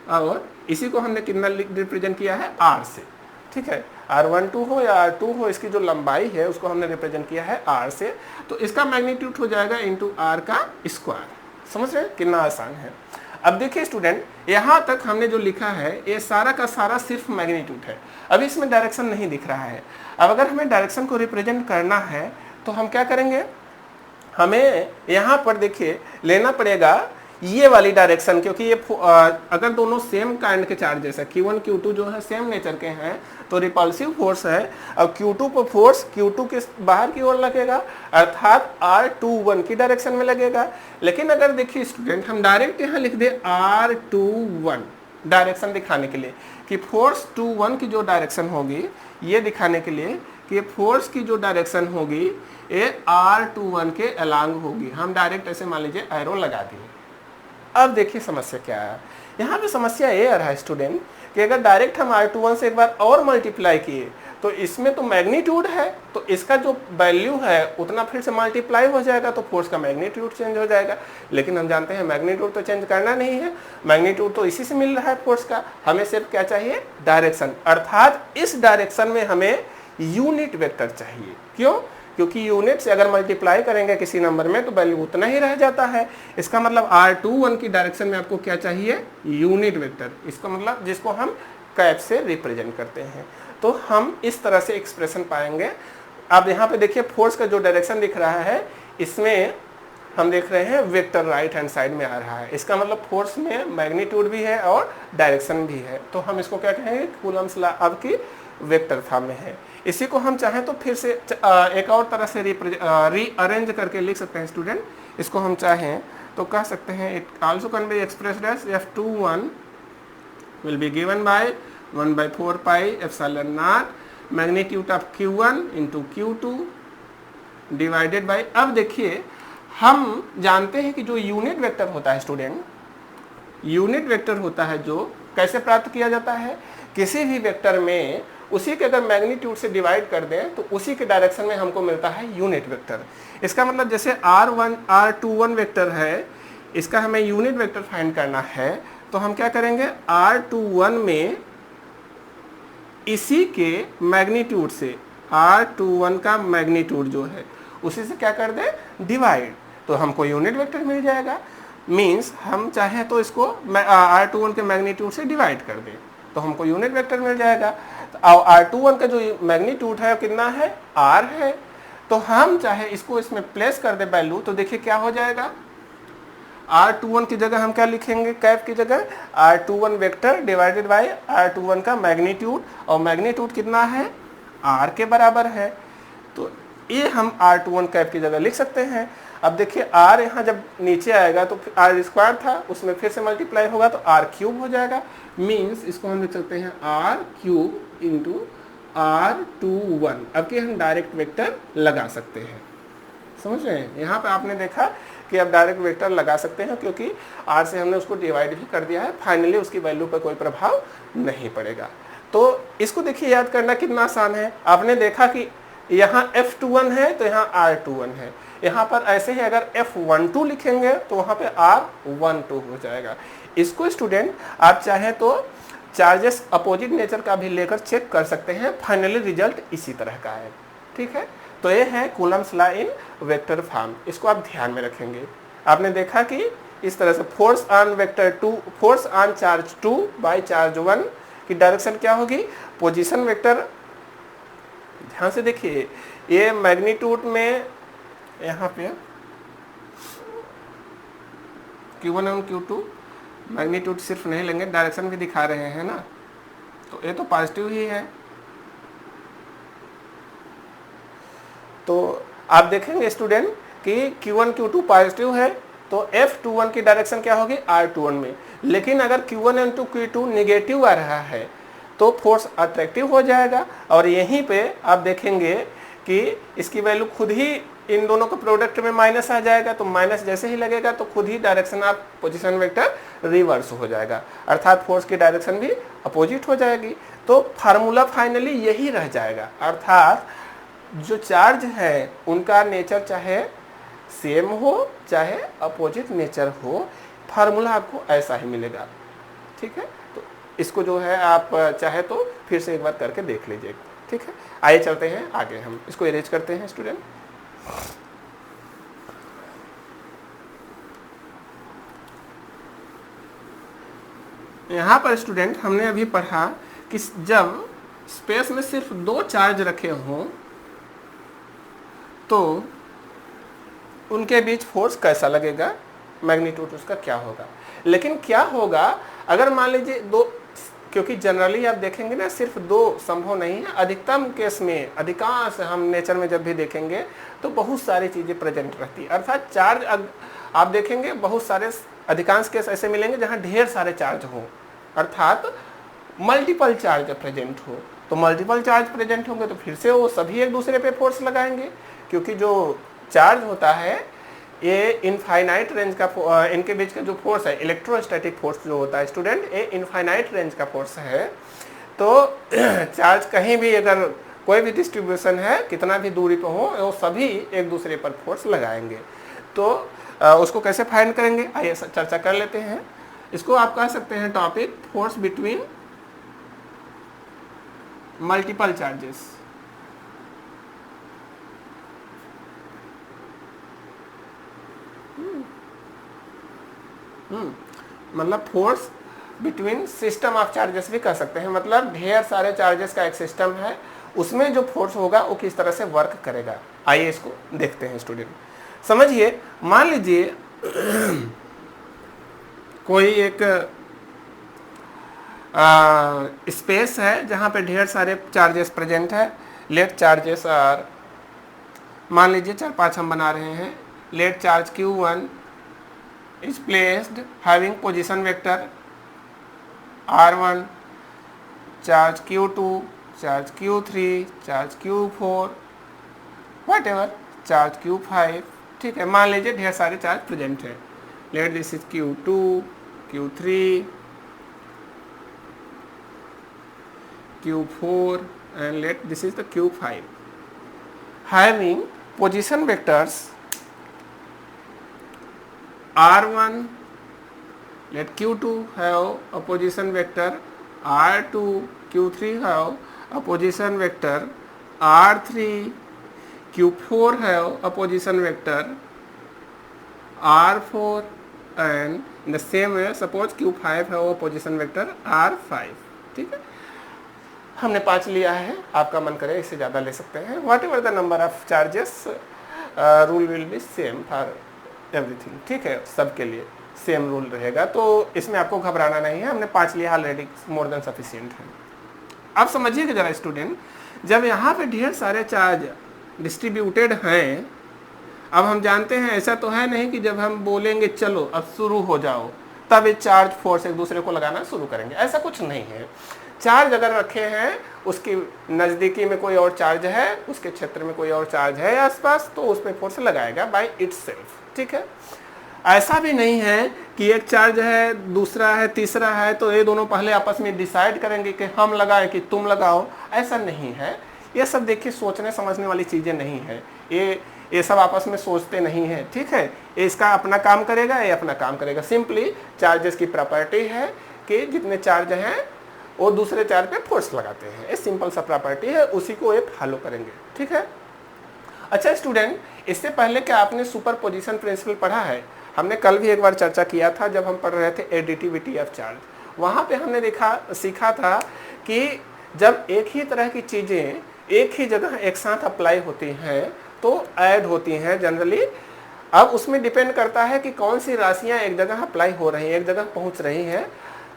और इसी को हमने कितना रिप्रेजेंट किया है, R से, ठीक है। R12 हो या R2 हो, इसकी जो लंबाई है उसको हमने रिप्रेजेंट किया है R से, तो इसका मैग्नीट्यूड हो जाएगा इंटू R का स्क्वायर। समझ रहे हैं कितना आसान है। अब देखिए स्टूडेंट, यहाँ तक हमने जो लिखा है ये सारा का सारा सिर्फ मैग्नीट्यूड है, अभी इसमें डायरेक्शन नहीं दिख रहा है। अब अगर हमें डायरेक्शन को रिप्रेजेंट करना है तो हम क्या करेंगे, हमें यहाँ पर देखिए लेना पड़ेगा ये वाली डायरेक्शन, क्योंकि ये अगर दोनों सेम काइंड के चार्ज जैसा Q1 Q2 जो है सेम नेचर के हैं तो रिपल्सिव फोर्स है। अब Q2 पर फोर्स Q2 के बाहर की ओर लगेगा, अर्थात R21 की डायरेक्शन में लगेगा। लेकिन अगर देखिए स्टूडेंट, हम डायरेक्ट यहाँ लिख दे R21 डायरेक्शन दिखाने के लिए कि फोर्स 21 की जो डायरेक्शन होगी, ये दिखाने के लिए कि फोर्स की जो डायरेक्शन होगी ये R21 के अलॉन्ग होगी, हम डायरेक्ट ऐसे मान लीजिए एरो लगा दिए। अब देखिए समस्या क्या है, यहाँ पे समस्या ये आ रहा है स्टूडेंट कि अगर डायरेक्ट हम R21 से एक बार और मल्टीप्लाई किए तो इसमें तो मैग्नीट्यूड है, तो इसका जो वैल्यू है उतना फिर से मल्टीप्लाई हो जाएगा, तो फोर्स का मैग्नीट्यूड चेंज हो जाएगा। लेकिन हम जानते हैं मैग्नीट्यूड तो चेंज करना नहीं है, मैग्नीट्यूड तो इसी से मिल रहा है फोर्स का, हमें सिर्फ क्या चाहिए, डायरेक्शन। अर्थात इस डायरेक्शन में हमें यूनिट वेक्टर चाहिए। क्यों, क्योंकि यूनिट से अगर मल्टीप्लाई करेंगे किसी नंबर में तो वैल्यू उतना ही रह जाता है। इसका मतलब R21 की डायरेक्शन में आपको क्या चाहिए, यूनिट वेक्टर। इसका मतलब जिसको हम कैप से रिप्रेजेंट करते हैं। तो हम इस तरह से एक्सप्रेशन पाएंगे। अब यहाँ पे देखिए फोर्स का जो डायरेक्शन दिख रहा है, इसमें हम देख रहे हैं वेक्टर राइट हैंड साइड में आ रहा है। इसका मतलब फोर्स में मैग्नीट्यूड भी है और डायरेक्शन भी है, तो हम इसको क्या कहेंगे, कूलम्स लॉ अब की वेक्टर फॉर्म में है। इसी को हम चाहें तो फिर से एक और तरह से रीअरेंज करके लिख सकते हैं स्टूडेंट। इसको हम चाहें तो कह सकते हैं it also can be expressed as F21 will be given by 1/4 pi epsilon naught magnitude of Q1 into Q2 divided by, अब देखिए हम जानते हैं कि जो यूनिट वेक्टर होता है स्टूडेंट, यूनिट वेक्टर होता है जो कैसे प्राप्त किया जाता है, किसी भी वेक्टर में उसी के अगर मैग्नीट्यूड से डिवाइड कर दें तो उसी के डायरेक्शन में हमको मिलता है यूनिट वेक्टर। इसका मतलब जैसे R21 वेक्टर है, इसका हमें यूनिट वेक्टर फाइंड करना है, तो हम क्या करेंगे, R21 में इसी के मैग्नीट्यूड से, R21 का मैग्नीट्यूड जो है उसी से क्या कर दे, डिवाइड, तो हमको यूनिट वेक्टर मिल जाएगा। मींस हम चाहें तो इसको R21 के मैग्नीट्यूड से डिवाइड कर दें तो हमको यूनिट वेक्टर मिल जाएगा। तो R21 का जो मैग्नीट्यूड है कितना है, R है, तो हम चाहे इसको इसमें प्लेस कर दे वैल्यू, तो देखिए क्या हो जाएगा, R21 की जगह हम क्या लिखेंगे, कैप की जगह R21 vector divided by R21 का मैग्नीट्यूड, और मैग्नीट्यूड कितना है, R के बराबर है, तो ये हम R21 कैप की जगह लिख सकते हैं। अब देखिए R यहाँ जब नीचे आएगा तो R स्क्वायर था, उसमें फिर से मल्टीप्लाई होगा तो R क्यूब हो जाएगा। मीन्स इसको हम लिख सकते हैं R क्यूब इंटू R21। अब कि हम डायरेक्ट वेक्टर लगा सकते हैं, समझ रहे हैं। यहाँ पे आपने देखा कि अब डायरेक्ट वेक्टर लगा सकते हैं क्योंकि R से हमने उसको डिवाइड भी कर दिया है, फाइनली उसकी वैल्यू पर कोई प्रभाव नहीं पड़ेगा। तो इसको देखिए याद करना कितना आसान है। आपने देखा कि यहाँ F21 है तो यहाँ R21 है, यहाँ पर ऐसे ही अगर F12 लिखेंगे तो वहाँ पे R12 हो जाएगा। इसको स्टूडेंट आप चाहें तो चार्जेस अपोजिट नेचर का भी लेकर चेक कर सकते हैं, फाइनली रिजल्ट इसी तरह का है, ठीक है। तो ये है Coulomb's law in vector form, इसको आप ध्यान में रखेंगे। आपने देखा कि इस तरह से force on vector 2, force on charge 2 by charge 1 की डायरेक्शन क्या होगी, पोजीशन वेक्टर। ध्यान से देखिए, ये मैग्नीट्यूड में यहाँ पे Q1 और Q2 मैग्नीट्यूड सिर्फ नहीं लेंगे, डायरेक्शन भी दिखा रहे हैं ना, तो ये तो पॉजिटिव ही है। तो आप देखेंगे स्टूडेंट कि Q1 Q2 पॉजिटिव है तो F21 की डायरेक्शन क्या होगी, R21 में। लेकिन अगर Q1 इंटू Q2 निगेटिव आ रहा है तो फोर्स अट्रैक्टिव हो जाएगा, और यहीं पे आप देखेंगे कि इसकी वैल्यू खुद ही इन दोनों के प्रोडक्ट में माइनस आ जाएगा, तो माइनस जैसे ही लगेगा तो खुद ही direction of position vector reverse हो जाएगा, अर्थात फोर्स की डायरेक्शन भी अपोजिट हो जाएगी। तो फार्मूला फाइनली यही रह जाएगा, अर्थात जो चार्ज है उनका नेचर चाहे सेम हो चाहे अपोजिट नेचर हो, फार्मूला आपको ऐसा ही मिलेगा, ठीक है। तो इसको जो है आप चाहे तो फिर से एक बार करके देख लीजिए, ठीक है। आइए चलते हैं आगे, हम इसको इरेज करते हैं स्टूडेंट। यहाँ पर स्टूडेंट हमने अभी पढ़ा कि जब स्पेस में सिर्फ दो चार्ज रखे हों तो उनके बीच फोर्स कैसा लगेगा, मैग्नीट्यूड उसका क्या होगा। लेकिन क्या होगा अगर मान लीजिए दो, क्योंकि जनरली आप देखेंगे ना सिर्फ दो संभव नहीं है, अधिकतम केस में, अधिकांश हम नेचर में जब भी देखेंगे तो बहुत सारी चीज़ें प्रेजेंट रहती है, अर्थात चार्ज आप देखेंगे बहुत सारे, अधिकांश केस ऐसे मिलेंगे जहाँ ढेर सारे चार्ज हो, अर्थात मल्टीपल चार्ज प्रेजेंट हो। तो मल्टीपल चार्ज प्रेजेंट होंगे तो फिर से वो सभी एक दूसरे पे फोर्स लगाएंगे, क्योंकि जो चार्ज होता है ये इनफाइनाइट रेंज का, इनके बीच का जो फोर्स है इलेक्ट्रोस्टैटिक फोर्स जो होता है स्टूडेंट, ये इनफाइनाइट रेंज का फोर्स है। तो चार्ज कहीं भी अगर कोई भी डिस्ट्रीब्यूशन है, कितना भी दूरी पर हो, वो सभी एक दूसरे पर फोर्स लगाएंगे। तो उसको कैसे फाइंड करेंगे, आइए चर्चा कर लेते हैं। इसको आप कह सकते हैं topic force between multiple charges. मतलब force between system of charges भी कह सकते हैं, मतलब ढेर सारे चार्जेस का एक सिस्टम है, उसमें जो फोर्स होगा वो किस तरह से वर्क करेगा। आइए इसको देखते हैं स्टूडेंट, समझिए। मान लीजिए कोई एक स्पेस है जहाँ पे ढेर सारे चार्जेस प्रेजेंट है। लेट चार्जेस आर, मान लीजिए 4-5 हम बना रहे हैं। Let charge Q1 is placed having position vector R1, charge Q2, charge Q3, charge Q4, whatever, charge Q5, ठीक है। मान लीजिए ढेर सारे चार्ज प्रेजेंट है। Let this is Q2, Q3, Q4 and let this is the Q5 having position vectors R1, let Q2 have a position vector R2, Q3 have a position vector R3, Q4 have a position vector R4 and in the same way suppose Q5 have a position vector R5, ठीक है। हमने 5 लिया है, आपका मन करे इससे ज़्यादा ले सकते हैं। What ever the number of charges, rule will be same for everything, ठीक है, सबके लिए सेम रूल रहेगा, तो इसमें आपको घबराना नहीं है। हमने 5 लिया ऑलरेडी, मोर देन सफिशिएंट है। अब समझिएगा जरा स्टूडेंट, जब यहाँ पे ढेर सारे चार्ज डिस्ट्रीब्यूटेड हैं, अब हम जानते हैं ऐसा तो है नहीं कि जब हम बोलेंगे चलो अब शुरू हो जाओ तब ये चार्ज फोर्स एक दूसरे को लगाना शुरू करेंगे, ऐसा कुछ नहीं है। चार्ज अगर रखे हैं, उसकी नज़दीकी में कोई और चार्ज है, उसके क्षेत्र में कोई और चार्ज है आसपास, तो उस पर फोर्स लगाएगा बाय इटसेल्फ, ठीक है। ऐसा भी नहीं है कि एक चार्ज है, दूसरा है, तीसरा है, तो ये दोनों पहले आपस में डिसाइड करेंगे कि हम लगाएं कि तुम लगाओ, ऐसा नहीं है। ये सब देखिए सोचने समझने वाली चीज़ें नहीं है, ये सब आपस में सोचते नहीं है, ठीक है। ये इसका अपना काम करेगा, ये अपना काम करेगा। सिंपली चार्जेस की प्रॉपर्टी है कि जितने चार्ज हैं वो दूसरे चार्ज पे फोर्स लगाते हैं, ये सिंपल सा प्रॉपर्टी है, उसी को ये फॉलो करेंगे, ठीक है। अच्छा स्टूडेंट, इससे पहले क्या आपने सुपरपोजिशन प्रिंसिपल पढ़ा है? हमने कल भी एक बार चर्चा किया था जब हम पढ़ रहे थे एडिटिविटी ऑफ चार्ज। वहाँ पे हमने सीखा था कि जब एक ही तरह की चीज़ें एक ही जगह एक साथ अप्लाई होती हैं तो ऐड होती हैं जनरली। अब उसमें डिपेंड करता है कि कौन सी राशियाँ एक जगह अप्लाई हो रही हैं, एक जगह पहुँच रही हैं,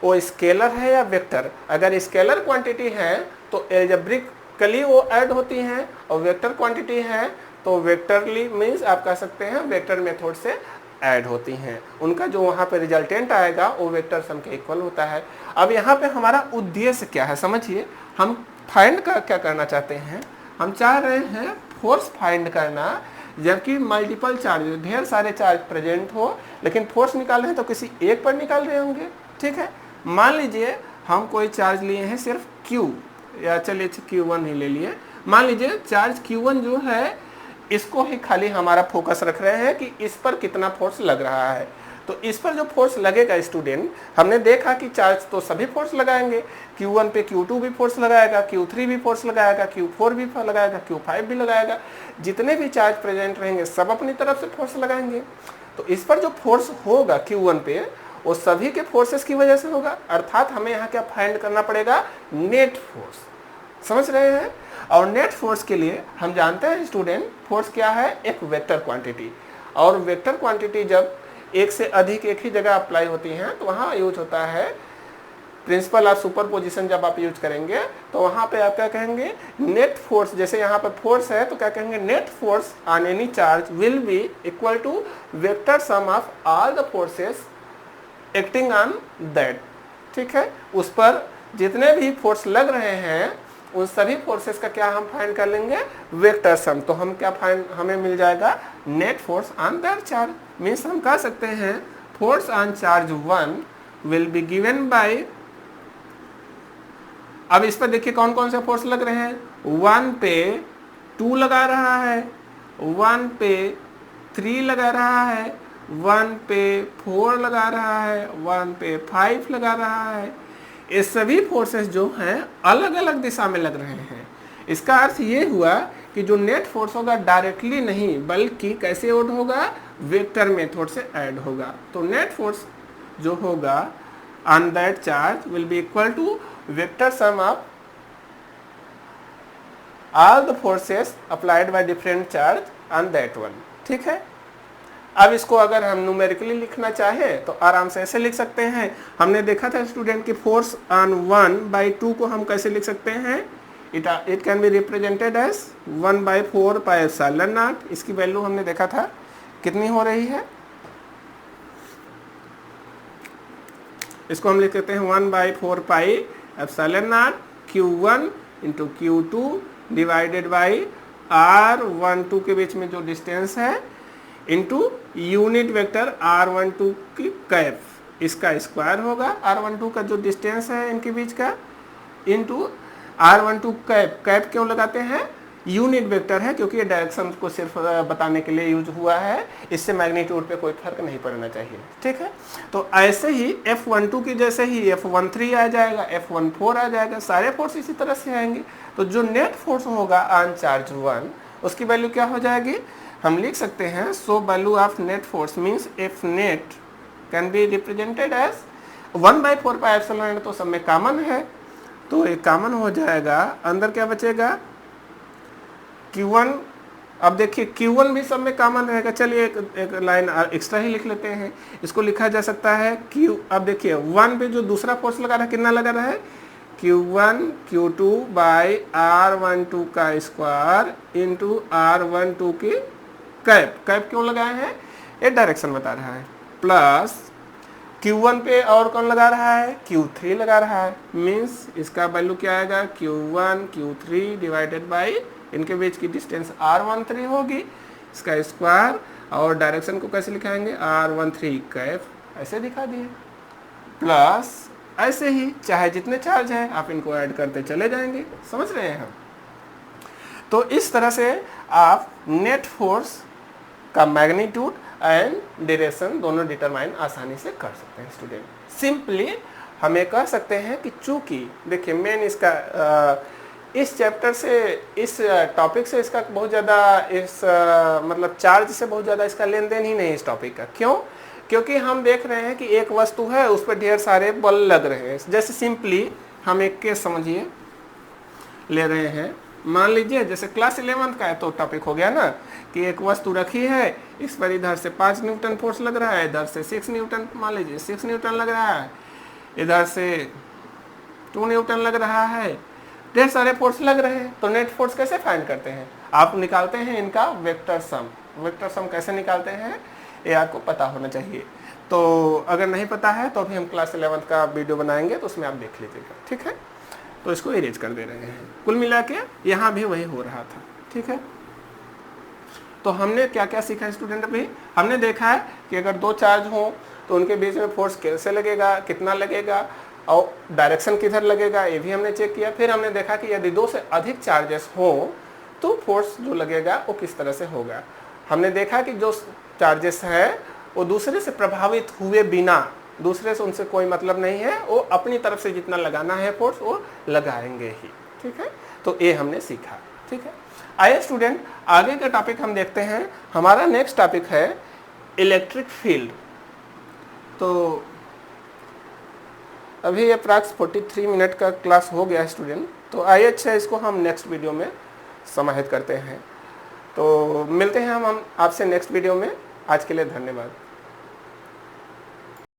वो स्केलर है या वेक्टर। अगर स्केलर क्वांटिटी है तो एल्जेब्रिकली वो ऐड होती हैं, और वेक्टर क्वांटिटी है तो वेक्टरली मीन्स आप कह सकते हैं वेक्टर मेथड से ऐड होती हैं। उनका जो वहाँ पे रिजल्टेंट आएगा वो वेक्टर सम के इक्वल होता है। अब यहाँ पे हमारा उद्देश्य क्या है समझिए, हम फाइंड क्या करना चाहते हैं, हम चाह रहे हैं फोर्स फाइंड करना, जबकि मल्टीपल चार्ज, ढेर सारे चार्ज प्रेजेंट हो, लेकिन फोर्स निकाल रहे हैं तो किसी एक पर निकाल रहे होंगे, ठीक है। मान लीजिए हम कोई चार्ज लिए हैं सिर्फ Q, या चलिए Q1 ही ले लिए। मान लीजिए चार्ज Q1 जो है इसको ही खाली हमारा फोकस रख रहे हैं कि इस पर कितना फोर्स लग रहा है। तो इस पर जो फोर्स लगेगा स्टूडेंट, हमने देखा कि चार्ज तो सभी फोर्स लगाएंगे, Q1 पे Q2 भी फोर्स लगाएगा, Q3 भी फोर्स लगाएगा, Q4 भी लगाएगा, Q5 भी लगाएगा। जितने भी चार्ज प्रेजेंट रहेंगे सब अपनी तरफ से फोर्स लगाएंगे। तो इस पर जो फोर्स होगा Q1 पे वो सभी के फोर्सेस की वजह से होगा, अर्थात हमें यहाँ क्या फाइंड करना पड़ेगा, नेट फोर्स। समझ रहे हैं? और नेट फोर्स के लिए हम जानते हैं स्टूडेंट, फोर्स क्या है, एक वेक्टर क्वांटिटी। और वेक्टर क्वांटिटी जब एक से अधिक एक ही जगह अप्लाई होती हैं तो वहाँ यूज होता है प्रिंसिपल ऑफ सुपरपोजिशन। जब आप यूज करेंगे तो वहाँ पे आप क्या कहेंगे, नेट फोर्स। जैसे यहाँ पर फोर्स है तो क्या कहेंगे, net force on any charge will be equal to vector sum of all the forces acting on that, ठीक है। उस पर जितने भी फोर्स लग रहे हैं उन सभी फोर्सेस का क्या हम फाइंड कर लेंगे, वेक्टर सम। तो हम क्या फाइंड, हमें मिल जाएगा net force on that charge. Means हम कह सकते हैं force on charge 1 will be given by, अब इस पर देखिए कौन कौन से फोर्स लग रहे हैं। 1 पे 2 लगा रहा है, 1 पे 3 लगा रहा है, 1 पे 4 लगा रहा है, 1 पे 5 लगा रहा है। ये सभी फोर्सेस जो हैं अलग अलग दिशा में लग रहे हैं। इसका अर्थ ये हुआ कि जो नेट फोर्स होगा डायरेक्टली नहीं बल्कि कैसे ऐड होगा, वेक्टर मेथड से ऐड होगा। तो नेट फोर्स जो होगा on that charge will be equal to vector sum of all the forces applied by different charge on that one। ठीक है, अब इसको अगर हम न्यूमेरिकली लिखना चाहें तो आराम से ऐसे लिख सकते हैं। हमने देखा था स्टूडेंट की फोर्स ऑन 1/2 को हम कैसे लिख सकते हैं, it can be represented as 1/4 pi epsilon naught. इसकी वैल्यू हमने देखा था कितनी हो रही है, इसको हम लिख सकते हैं 1/4 pi epsilon not Q1 into Q2 divided by R12 के बीच में जो डिस्टेंस है इंटू यूनिट वेक्टर R12 की कैप, इसका स्क्वायर होगा R12 का जो डिस्टेंस है इनके बीच का, इंटू R12 कैप। कैप क्यों लगाते हैं, यूनिट वेक्टर है क्योंकि ये डायरेक्शन को सिर्फ बताने के लिए यूज हुआ है, इससे मैग्नीट्यूड पे कोई फर्क नहीं पड़ना चाहिए। ठीक है, तो ऐसे ही F12 की जैसे ही F13 आ जाएगा, F14 आ जाएगा, सारे फोर्स इसी तरह से आएंगे। तो जो नेट फोर्स होगा ऑन चार्ज 1 उसकी वैल्यू क्या हो जाएगी, हम लिख सकते हैं so value of net force means F net can be represented as 1/4 pi epsilon, तो सब में कॉमन है तो एक कॉमन हो जाएगा, अंदर क्या बचेगा Q1। अब देखिए Q1 भी सब में कॉमन रहेगा, चलिए एक लाइन एक्स्ट्रा ही लिख लेते हैं, इसको लिखा जा सकता है Q। अब देखिए 1 पे जो दूसरा फोर्स लगा रहा है कितना लगा रहा है, Q1 Q2 बाई R12 का स्क्वायर इंटू R12 की कैप। कैप क्यों लगाए हैं, ये डायरेक्शन बता रहा है, प्लस Q1 पे और कौन लगा रहा है, Q3 लगा रहा है, मीन्स इसका वैल्यू क्या आएगा Q1 Q3 डिवाइडेड बाई इनके बीच की डिस्टेंस R13 होगी, इसका स्क्वायर, और डायरेक्शन को कैसे लिखाएंगे R13 कैप, ऐसे दिखा दिए, प्लस ऐसे ही चाहे जितने चार्ज हैं आप इनको ऐड करते चले जाएंगे। समझ रहे हैं हम, तो इस तरह से आप नेट फोर्स का मैग्नीट्यूड एंड डायरेक्शन दोनों डिटरमाइन आसानी से कर सकते हैं स्टूडेंट। सिंपली हम ये कह सकते हैं कि चूंकि देखिए मेन इसका इस चैप्टर से, इस टॉपिक से इसका बहुत ज़्यादा मतलब चार्ज से बहुत ज़्यादा इसका लेन देन ही नहीं इस टॉपिक का। क्यों, क्योंकि हम देख रहे हैं कि एक वस्तु है उस पर ढेर सारे बल लग रहे हैं। जैसे सिंपली हम एक केस समझिए ले रहे हैं, मान लीजिए जैसे क्लास 11 का है तो टॉपिक हो गया ना कि एक वस्तु रखी है, इस पर इधर से 5 न्यूटन फोर्स लग रहा है, इधर से 6 न्यूटन, मान लीजिए 6 न्यूटन लग रहा है, इधर से 2 न्यूटन लग रहा है, ढेर सारे फोर्स लग रहे हैं। तो नेट फोर्स कैसे फाइंड करते हैं, आप निकालते हैं इनका वेक्टर सम। वेक्टर सम कैसे निकालते हैं ये आपको पता होना चाहिए, तो अगर नहीं पता है तो अभी हम क्लास 11 का वीडियो बनाएंगे तो उसमें आप देख लीजिएगा। ठीक है, तो इसको इरेज कर दे रहे हैं। कुल मिला के यहाँ भी वही हो रहा था। ठीक है, तो हमने क्या क्या सीखा स्टूडेंट, अभी हमने देखा है कि अगर दो चार्ज हो तो उनके बीच में फोर्स कैसे लगेगा, कितना लगेगा, और डायरेक्शन किधर लगेगा ये भी हमने चेक किया। फिर हमने देखा कि यदि 2 से अधिक चार्जेस हो तो फोर्स जो लगेगा वो किस तरह से होगा। हमने देखा कि जो चार्जेस है वो दूसरे से प्रभावित हुए बिना, दूसरे से उनसे कोई मतलब नहीं है, वो अपनी तरफ से जितना लगाना है फोर्स वो लगाएंगे ही। ठीक है, तो ये हमने सीखा। ठीक है, आइए स्टूडेंट आगे का टॉपिक हम देखते हैं। हमारा नेक्स्ट टॉपिक है इलेक्ट्रिक फील्ड। तो अभी अप्रॉक्स 43 मिनट का क्लास हो गया स्टूडेंट, तो आइए अच्छा इसको हम नेक्स्ट वीडियो में समाहित करते हैं। तो मिलते हैं हम आपसे नेक्स्ट वीडियो में। आज के लिए धन्यवाद।